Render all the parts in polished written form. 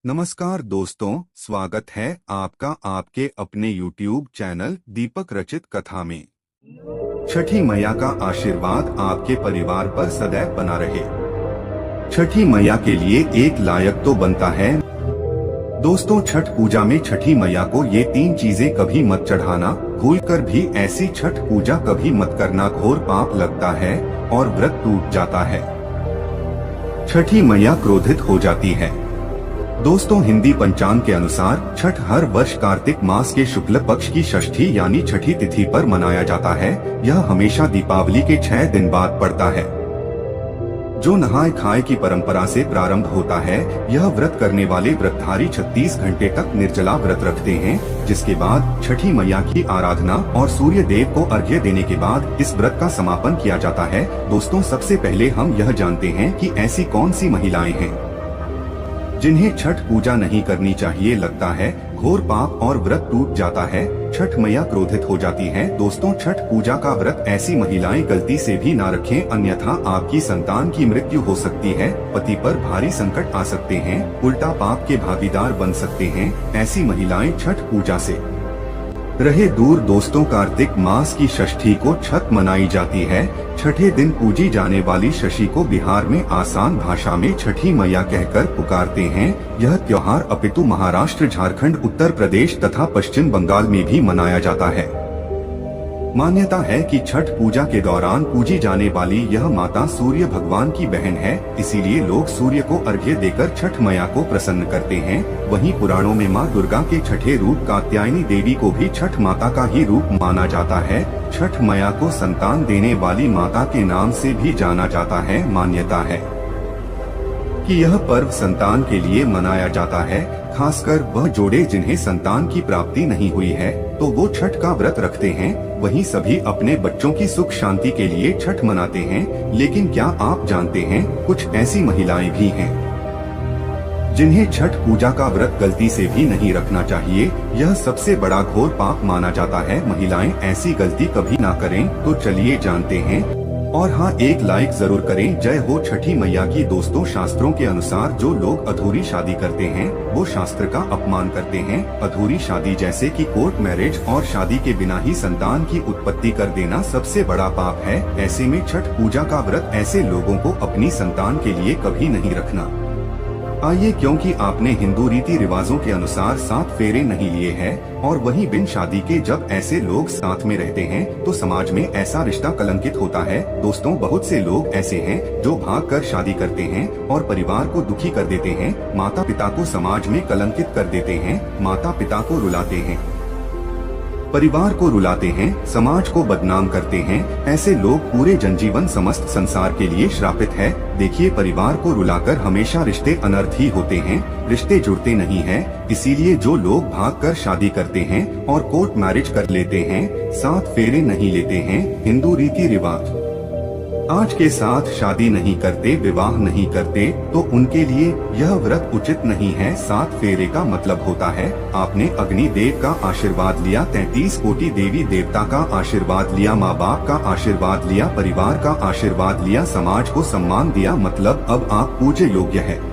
नमस्कार दोस्तों, स्वागत है आपका आपके अपने YouTube चैनल दीपक रचित कथा में। छठी मैया का आशीर्वाद आपके परिवार पर सदैव बना रहे। छठी मैया के लिए एक लायक तो बनता है। दोस्तों, छठ पूजा में छठी मैया को ये 3 चीजें कभी मत चढ़ाना। भूलकर भी ऐसी छठ पूजा कभी मत करना, घोर पाप लगता है और व्रत टूट जाता है। छठी मैया क्रोधित हो जाती है। दोस्तों, हिंदी पंचांग के अनुसार छठ हर वर्ष कार्तिक मास के शुक्ल पक्ष की षष्ठी यानी छठी तिथि पर मनाया जाता है। यह हमेशा दीपावली के 6 दिन बाद पड़ता है, जो नहाय खाए की परंपरा से प्रारंभ होता है। यह व्रत करने वाले व्रतधारी 36 घंटे तक निर्जला व्रत रखते हैं, जिसके बाद छठी मैया की आराधना और सूर्य देव को अर्घ्य देने के बाद इस व्रत का समापन किया जाता है। दोस्तों, सबसे पहले हम यह जानते हैं कि ऐसी कौन सी महिलाएं हैं जिन्हें छठ पूजा नहीं करनी चाहिए। लगता है घोर पाप और व्रत टूट जाता है, छठ मैया क्रोधित हो जाती है। दोस्तों, छठ पूजा का व्रत ऐसी महिलाएं गलती से भी ना रखें, अन्यथा आपकी संतान की मृत्यु हो सकती है, पति पर भारी संकट आ सकते हैं, उल्टा पाप के भागीदार बन सकते हैं। ऐसी महिलाएं छठ पूजा से रहे दूर। दोस्तों, कार्तिक मास की षष्ठी को छठ मनाई जाती है। छठे दिन पूजी जाने वाली शशि को बिहार में आसान भाषा में छठी मैया कहकर पुकारते हैं। यह त्योहार अपितु महाराष्ट्र, झारखंड, उत्तर प्रदेश तथा पश्चिम बंगाल में भी मनाया जाता है। मान्यता है कि छठ पूजा के दौरान पूजी जाने वाली यह माता सूर्य भगवान की बहन है, इसीलिए लोग सूर्य को अर्घ्य देकर छठ मैया को प्रसन्न करते हैं। वहीं पुराणों में मां दुर्गा के छठे रूप कात्यायनी देवी को भी छठ माता का ही रूप माना जाता है। छठ मैया को संतान देने वाली माता के नाम से भी जाना जाता है। मान्यता है कि यह पर्व संतान के लिए मनाया जाता है, खासकर वह जोड़े जिन्हें संतान की प्राप्ति नहीं हुई है तो वो छठ का व्रत रखते हैं। वहीं सभी अपने बच्चों की सुख शांति के लिए छठ मनाते हैं। लेकिन क्या आप जानते हैं, कुछ ऐसी महिलाएं भी हैं जिन्हें छठ पूजा का व्रत गलती से भी नहीं रखना चाहिए। यह सबसे बड़ा घोर पाप माना जाता है। महिलाएं ऐसी गलती कभी ना करें। तो चलिए जानते हैं, और हाँ, एक लाइक जरूर करें। जय हो छठी मैया की। दोस्तों, शास्त्रों के अनुसार जो लोग अधूरी शादी करते हैं वो शास्त्र का अपमान करते हैं। अधूरी शादी जैसे कि कोर्ट मैरिज और शादी के बिना ही संतान की उत्पत्ति कर देना सबसे बड़ा पाप है। ऐसे में छठ पूजा का व्रत ऐसे लोगों को अपनी संतान के लिए कभी नहीं रखना आइए, क्योंकि आपने हिंदू रीति रिवाजों के अनुसार 7 फेरे नहीं लिए हैं और वहीं बिन शादी के जब ऐसे लोग साथ में रहते हैं तो समाज में ऐसा रिश्ता कलंकित होता है। दोस्तों, बहुत से लोग ऐसे हैं जो भागकर शादी करते हैं और परिवार को दुखी कर देते हैं, माता पिता को समाज में कलंकित कर देते हैं, माता पिता को रुलाते हैं, परिवार को रुलाते हैं, समाज को बदनाम करते हैं। ऐसे लोग पूरे जनजीवन समस्त संसार के लिए श्रापित है। देखिए, परिवार को रुलाकर हमेशा रिश्ते अनर्थ ही होते हैं, रिश्ते जुड़ते नहीं हैं। इसीलिए जो लोग भागकर शादी करते हैं और कोर्ट मैरिज कर लेते हैं, 7 फेरे नहीं लेते हैं, हिंदू रीति रिवाज आज के साथ शादी नहीं करते, विवाह नहीं करते, तो उनके लिए यह व्रत उचित नहीं है। 7 फेरे का मतलब होता है आपने अग्नि देव का आशीर्वाद लिया, 33 कोटि देवी देवता का आशीर्वाद लिया, माँ बाप का आशीर्वाद लिया, परिवार का आशीर्वाद लिया, समाज को सम्मान दिया, मतलब अब आप पूज्य योग्य है।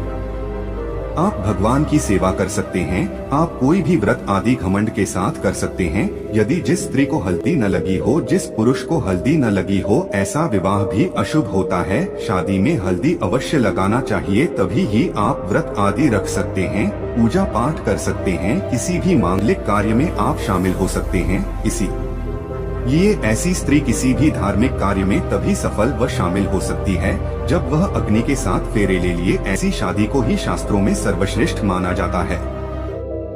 आप भगवान की सेवा कर सकते हैं, आप कोई भी व्रत आदि घमंड के साथ कर सकते हैं। यदि जिस स्त्री को हल्दी न लगी हो, जिस पुरुष को हल्दी न लगी हो, ऐसा विवाह भी अशुभ होता है। शादी में हल्दी अवश्य लगाना चाहिए, तभी ही आप व्रत आदि रख सकते हैं, पूजा पाठ कर सकते हैं, किसी भी मांगलिक कार्य में आप शामिल हो सकते हैं। ये ऐसी स्त्री किसी भी धार्मिक कार्य में तभी सफल व शामिल हो सकती है जब वह अग्नि के साथ फेरे ले लिए। ऐसी शादी को ही शास्त्रों में सर्वश्रेष्ठ माना जाता है।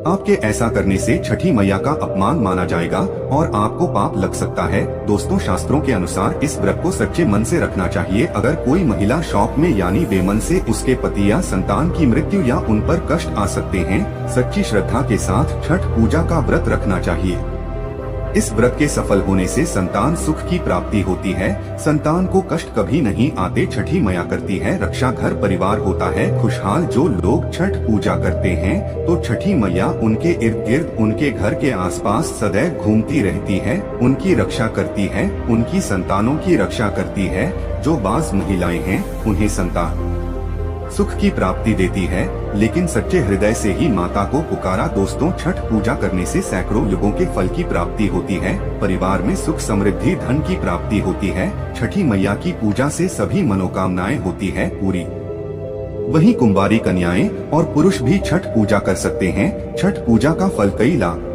आपके ऐसा करने से छठी मैया का अपमान माना जाएगा और आपको पाप लग सकता है। दोस्तों, शास्त्रों के अनुसार इस व्रत को सच्चे मन से रखना चाहिए। अगर कोई महिला शौक में यानी बेमन से उसके पति या संतान की मृत्यु या उन पर कष्ट आ सकते हैं, सच्ची श्रद्धा के साथ छठ पूजा का व्रत रखना चाहिए। इस व्रत के सफल होने से संतान सुख की प्राप्ति होती है, संतान को कष्ट कभी नहीं आते। छठी मैया करती है रक्षा, घर परिवार होता है खुशहाल। जो लोग छठ पूजा करते हैं तो छठी मैया उनके इर्द गिर्द, उनके घर के आसपास सदैव घूमती रहती है, उनकी रक्षा करती है, उनकी संतानों की रक्षा करती है। जो बाज महिलाएं हैं उन्हें संतान सुख की प्राप्ति देती है, लेकिन सच्चे हृदय से ही माता को पुकारा। दोस्तों, छठ पूजा करने से सैकड़ों युगों के फल की प्राप्ति होती है। परिवार में सुख, समृद्धि, धन की प्राप्ति होती है। छठी मैया की पूजा से सभी मनोकामनाएं होती है पूरी। वहीं कुंवारी कन्याएं और पुरुष भी छठ पूजा कर सकते हैं। छठ पूजा का फल कई लाख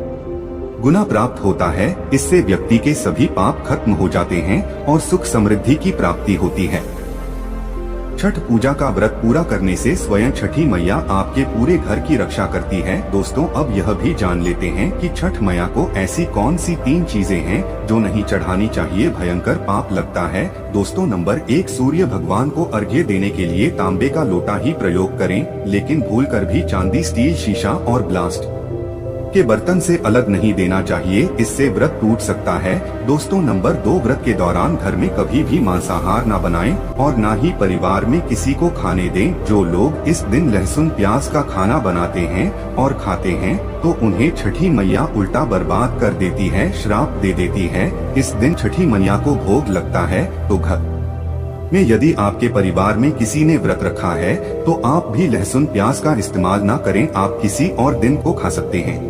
गुना प्राप्त होता है। इससे व्यक्ति के सभी पाप खत्म हो जाते हैं और सुख समृद्धि की प्राप्ति होती है। छठ पूजा का व्रत पूरा करने से स्वयं छठी मैया आपके पूरे घर की रक्षा करती है। दोस्तों, अब यह भी जान लेते हैं कि छठ मैया को ऐसी कौन सी 3 चीजें हैं जो नहीं चढ़ानी चाहिए, भयंकर पाप लगता है। दोस्तों, नंबर 1, सूर्य भगवान को अर्घ्य देने के लिए तांबे का लोटा ही प्रयोग करें, लेकिन भूलकर भी चांदी, स्टील, शीशा और ब्लास्ट के बर्तन से अलग नहीं देना चाहिए, इससे व्रत टूट सकता है। दोस्तों, नंबर 2, व्रत के दौरान घर में कभी भी मांसाहार न बनाएं और न ही परिवार में किसी को खाने दें। जो लोग इस दिन लहसुन प्याज का खाना बनाते हैं और खाते हैं तो उन्हें छठी मैया उल्टा बर्बाद कर देती है, श्राप दे देती है। इस दिन छठी मैया को भोग लगता है, तो घर में यदि आपके परिवार में किसी ने व्रत रखा है तो आप भी लहसुन प्याज का इस्तेमाल न करें। आप किसी और दिन को खा सकते हैं,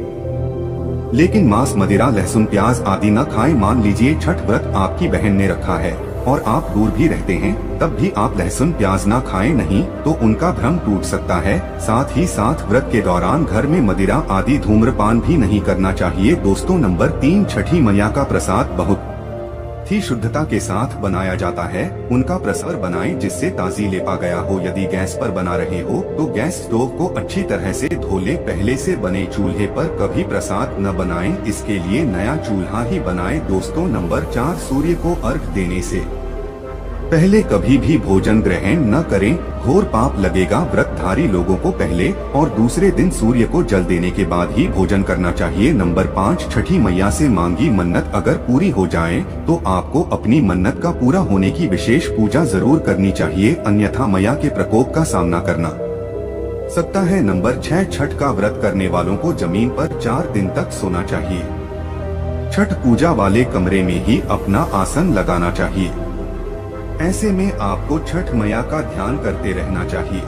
लेकिन मांस, मदिरा, लहसुन प्याज आदि न खाएं। मान लीजिए छठ व्रत आपकी बहन ने रखा है और आप दूर भी रहते हैं, तब भी आप लहसुन प्याज न खाएं, नहीं तो उनका भ्रम टूट सकता है। साथ ही साथ व्रत के दौरान घर में मदिरा आदि धूम्रपान भी नहीं करना चाहिए। दोस्तों, नंबर 3, छठी मैया का प्रसाद बहुत ही शुद्धता के साथ बनाया जाता है। उनका प्रसाद बनाएं जिससे ताजी लेपा गया हो। यदि गैस पर बना रहे हो तो गैस स्टोव को अच्छी तरह से धो लें। पहले से बने चूल्हे पर कभी प्रसाद न बनाएं, इसके लिए नया चूल्हा ही बनाएं। दोस्तों, नंबर 4, सूर्य को अर्घ्य देने से पहले कभी भी भोजन ग्रहण न करें, घोर पाप लगेगा। व्रतधारी लोगों को पहले और दूसरे दिन सूर्य को जल देने के बाद ही भोजन करना चाहिए। नंबर 5, छठी मैया से मांगी मन्नत अगर पूरी हो जाए तो आपको अपनी मन्नत का पूरा होने की विशेष पूजा जरूर करनी चाहिए, अन्यथा मैया के प्रकोप का सामना करना सकता है। नंबर 6, छठ का व्रत करने वालों को जमीन पर 4 दिन तक सोना चाहिए। छठ पूजा वाले कमरे में ही अपना आसन लगाना चाहिए। ऐसे में आपको छठ मैया का ध्यान करते रहना चाहिए।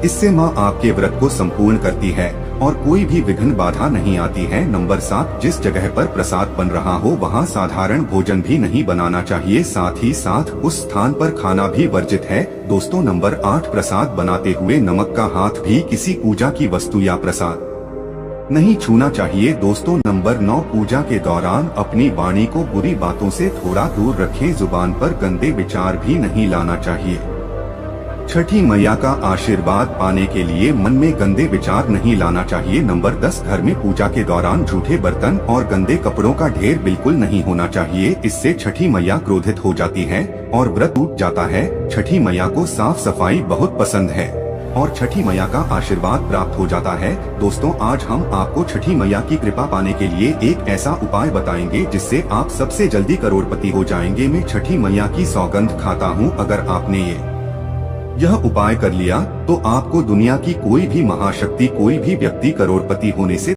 इससे माँ आपके व्रत को संपूर्ण करती है और कोई भी विघ्न बाधा नहीं आती है। नंबर 7, जिस जगह पर प्रसाद बन रहा हो वहाँ साधारण भोजन भी नहीं बनाना चाहिए, साथ ही साथ उस स्थान पर खाना भी वर्जित है। दोस्तों, नंबर 8, प्रसाद बनाते हुए नमक का हाथ भी किसी पूजा की वस्तु या प्रसाद नहीं छूना चाहिए। दोस्तों, नंबर 9, पूजा के दौरान अपनी वाणी को बुरी बातों से थोड़ा दूर रखें। जुबान पर गंदे विचार भी नहीं लाना चाहिए। छठी मैया का आशीर्वाद पाने के लिए मन में गंदे विचार नहीं लाना चाहिए। नंबर 10, घर में पूजा के दौरान झूठे बर्तन और गंदे कपड़ों का ढेर बिल्कुल नहीं होना चाहिए। इससे छठी मैया क्रोधित हो जाती है और व्रत टूट जाता है। छठी मैया को साफ सफाई बहुत पसंद है और छठी मैया का आशीर्वाद प्राप्त हो जाता है। दोस्तों, आज हम आपको छठी मैया की कृपा पाने के लिए एक ऐसा उपाय बताएंगे जिससे आप सबसे जल्दी करोड़पति हो जाएंगे। मैं छठी मैया की सौगंध खाता हूँ, अगर आपने यह उपाय कर लिया तो आपको दुनिया की कोई भी महाशक्ति, कोई भी व्यक्ति करोड़पति होने से